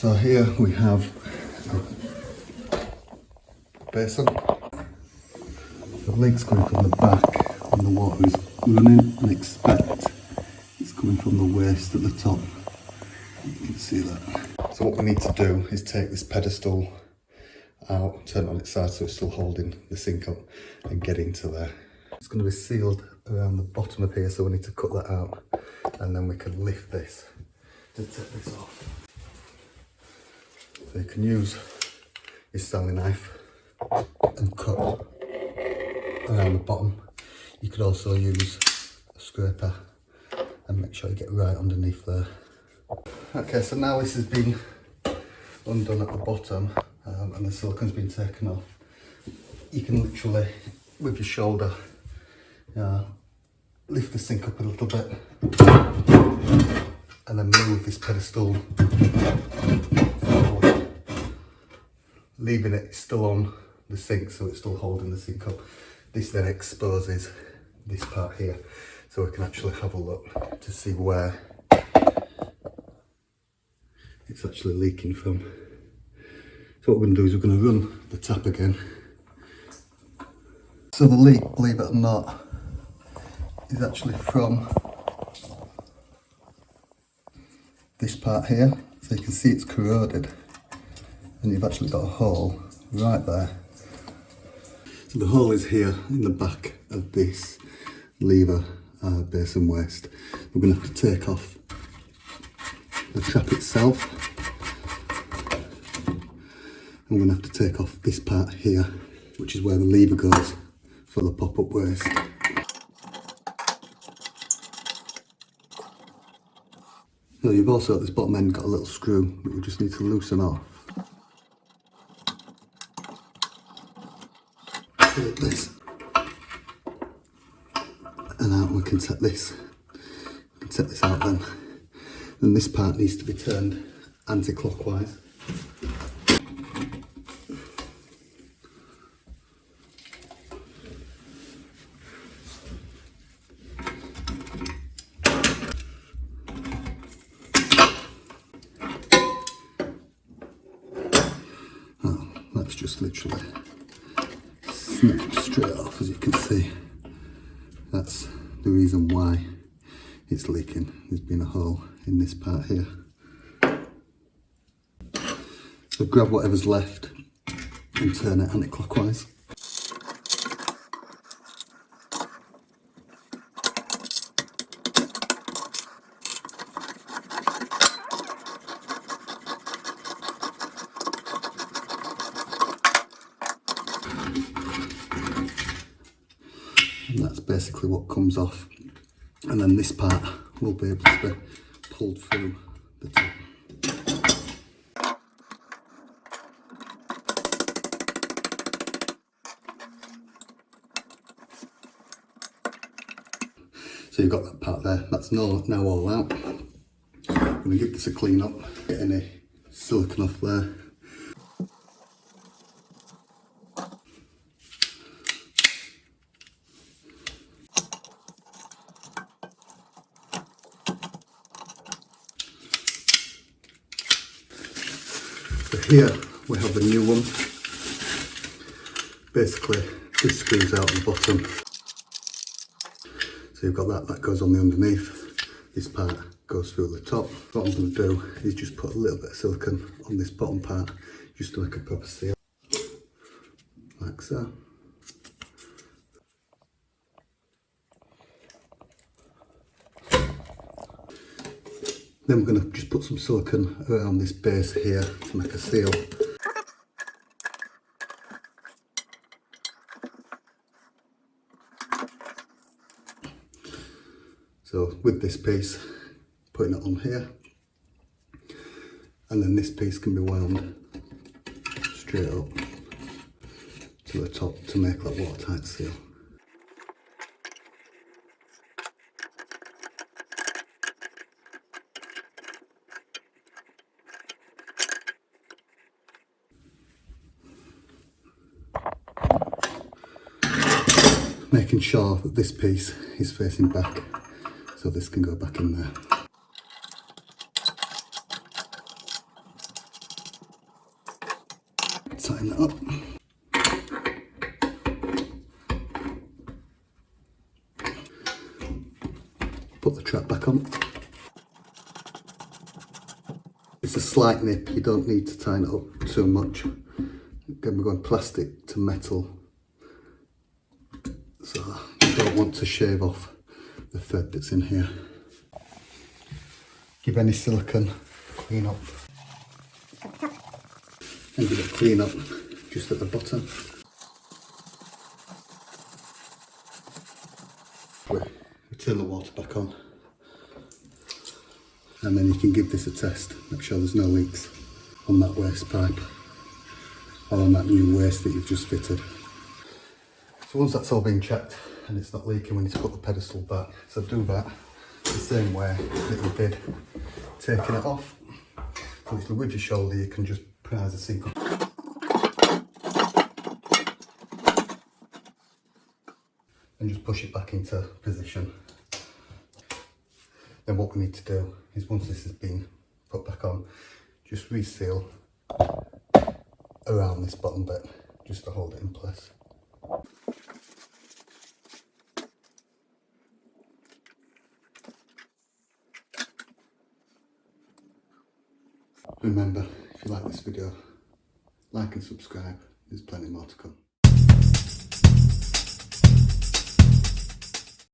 So here we have a basin. The leak's coming from the back and the water is running, and expect it's coming from the waste at the top. You can see that. So what we need to do is take this pedestal out, turn it on its side so it's still holding the sink up, and get into there. It's going to be sealed around the bottom of here, so we need to cut that out, and then we can lift this to take this off. So you can use your Stanley knife and cut around the bottom. You could also use a scraper and make sure you get right underneath there. Okay, so now this has been undone at the bottom and the silicone's been taken off. You can literally, with your shoulder, lift the sink up a little bit and then move this pedestal forward, leaving it still on the sink so it's still holding the sink up. This then exposes this part here so we can actually have a look to see where it's actually leaking from. So what we're going to do is we're going to run the tap again. So the leak, believe it or not, is actually from this part here. So you can see it's corroded and you've actually got a hole right there. So the hole is here in the back of this lever basin waste. We're going to have to take off the trap itself. I'm going to have to take off this part here, which is where the lever goes for the pop-up waste. So you've also at this bottom end got a little screw that we just need to loosen off. Like this. And out we can set this. We can set this out then. Then this part needs to be turned anti-clockwise. That's just literally snapped straight off, as you can see. That's the reason why it's leaking. There's been a hole in this part here. So grab whatever's left and turn it anti-clockwise. And that's basically what comes off, and then this part will be able to be pulled through the top. So you've got that part there, that's now all out. I'm going to give this a clean up, get any silicone off there. So here we have the new one. Basically this screws out the bottom. So you've got that goes on the underneath. This part goes through the top. What I'm going to do is just put a little bit of silicone on this bottom part just to make a proper seal. Like so. Then we're going to just put some silicone around this base here to make a seal. So with this piece, putting it on here, and then this piece can be wound straight up to the top to make that watertight seal. Making sure that this piece is facing back so this can go back in there. tighten it up. Put the trap back on. It's a slight nip, you don't need to tighten it up too much. Again, we're going plastic to metal, so you don't want to shave off the thread that's in here. Give any silicone a clean up, and give it a clean up just at the bottom. We turn the water back on, and then you can give this a test. Make sure there's no leaks on that waste pipe or on that new waste that you've just fitted. So once that's all been checked and it's not leaking, we need to put the pedestal back. So do that the same way that you did taking it off. Obviously with your shoulder you can just prise the sequence and just push it back into position. Then what we need to do is, once this has been put back on, just reseal around this bottom bit just to hold it in place. Remember, if you like this video, like and subscribe, there's plenty more to come.